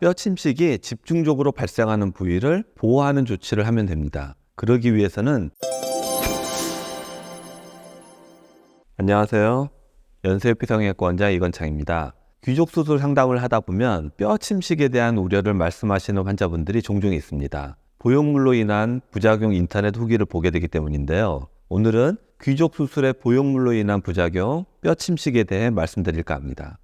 뼈 침식이 집중적으로 발생하는 부위를 보호하는 조치를 하면 됩니다. 그러기 위해서는 안녕하세요. 연세피성형외과 원장 이건창입니다. 귀족수술 상담을 하다 보면 뼈 침식에 대한 우려를 말씀하시는 환자분들이 종종 있습니다. 보형물로 인한 부작용 인터넷 후기를 보게 되기 때문인데요. 오늘은 귀족수술의 보형물로 인한 부작용, 뼈 침식에 대해 말씀드릴까 합니다.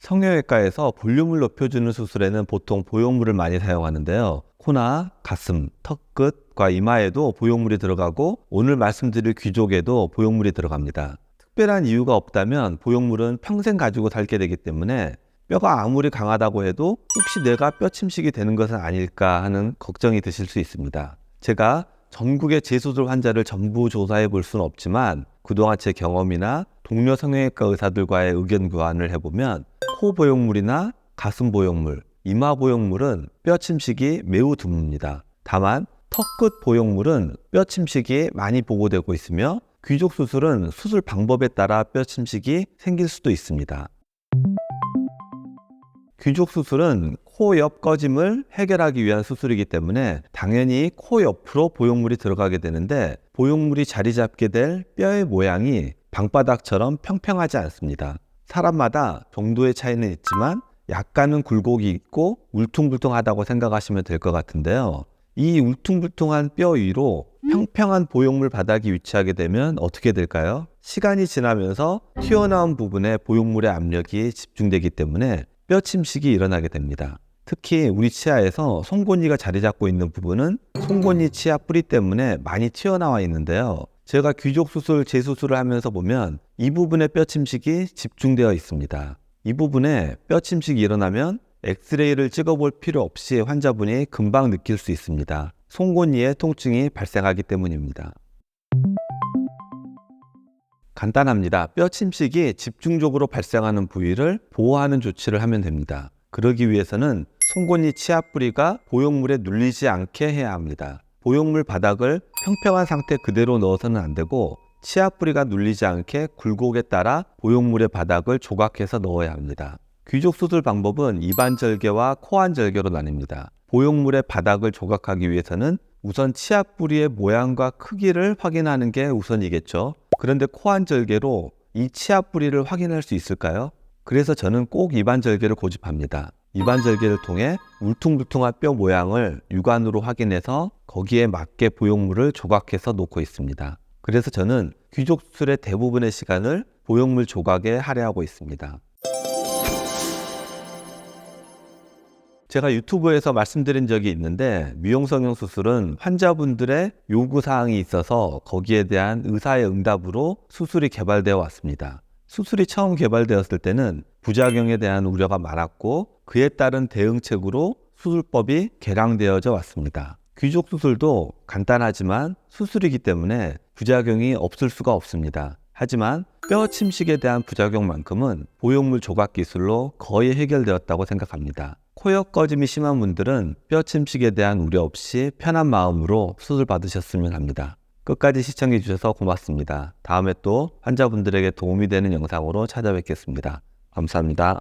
성형외과에서 볼륨을 높여주는 수술에는 보통 보형물을 많이 사용하는데요. 코나 가슴, 턱끝과 이마에도 보형물이 들어가고 오늘 말씀드릴 귀족에도 보형물이 들어갑니다. 특별한 이유가 없다면 보형물은 평생 가지고 살게 되기 때문에 뼈가 아무리 강하다고 해도 혹시 내가 뼈 침식이 되는 것은 아닐까 하는 걱정이 드실 수 있습니다. 제가 전국의 재수술 환자를 전부 조사해 볼 수는 없지만 그동안 제 경험이나 동료 성형외과 의사들과의 의견 교환을 해보면 코 보형물이나 가슴 보형물, 이마 보형물은 뼈 침식이 매우 드뭅니다. 다만 턱끝 보형물은 뼈 침식이 많이 보고되고 있으며 귀족 수술은 수술 방법에 따라 뼈 침식이 생길 수도 있습니다. 귀족 수술은 코 옆 꺼짐을 해결하기 위한 수술이기 때문에 당연히 코 옆으로 보형물이 들어가게 되는데 보형물이 자리 잡게 될 뼈의 모양이 방바닥처럼 평평하지 않습니다. 사람마다 정도의 차이는 있지만 약간은 굴곡이 있고 울퉁불퉁하다고 생각하시면 될 것 같은데요. 이 울퉁불퉁한 뼈 위로 평평한 보형물 바닥이 위치하게 되면 어떻게 될까요? 시간이 지나면서 튀어나온 부분에 보형물의 압력이 집중되기 때문에 뼈 침식이 일어나게 됩니다. 특히 우리 치아에서 송곳니가 자리 잡고 있는 부분은 송곳니 치아 뿌리 때문에 많이 튀어나와 있는데요. 제가 귀족 수술, 재수술을 하면서 보면 이 부분에 뼈 침식이 집중되어 있습니다. 이 부분에 뼈 침식이 일어나면 엑스레이를 찍어볼 필요 없이 환자분이 금방 느낄 수 있습니다. 송곳니에 통증이 발생하기 때문입니다. 간단합니다. 뼈 침식이 집중적으로 발생하는 부위를 보호하는 조치를 하면 됩니다. 그러기 위해서는 송곳니 치아 뿌리가 보형물에 눌리지 않게 해야 합니다. 보형물 바닥을 평평한 상태 그대로 넣어서는 안 되고 치아 뿌리가 눌리지 않게 굴곡에 따라 보형물의 바닥을 조각해서 넣어야 합니다. 귀족 수술 방법은 입안절개와 코안절개로 나뉩니다. 보형물의 바닥을 조각하기 위해서는 우선 치아 뿌리의 모양과 크기를 확인하는 게 우선이겠죠. 그런데 코안절개로 이 치아 뿌리를 확인할 수 있을까요? 그래서 저는 꼭 입안절개를 고집합니다. 입안절개를 통해 울퉁불퉁한 뼈 모양을 육안으로 확인해서 거기에 맞게 보형물을 조각해서 놓고 있습니다. 그래서 저는 귀족 수술의 대부분의 시간을 보형물 조각에 할애하고 있습니다. 제가 유튜브에서 말씀드린 적이 있는데 미용성형 수술은 환자분들의 요구사항이 있어서 거기에 대한 의사의 응답으로 수술이 개발되어 왔습니다. 수술이 처음 개발되었을 때는 부작용에 대한 우려가 많았고 그에 따른 대응책으로 수술법이 개량되어져 왔습니다. 귀족 수술도 간단하지만 수술이기 때문에 부작용이 없을 수가 없습니다. 하지만 뼈 침식에 대한 부작용만큼은 보형물 조각 기술로 거의 해결되었다고 생각합니다. 코옆 꺼짐이 심한 분들은 뼈 침식에 대한 우려 없이 편한 마음으로 수술 받으셨으면 합니다. 끝까지 시청해 주셔서 고맙습니다. 다음에 또 환자분들에게 도움이 되는 영상으로 찾아뵙겠습니다. 감사합니다.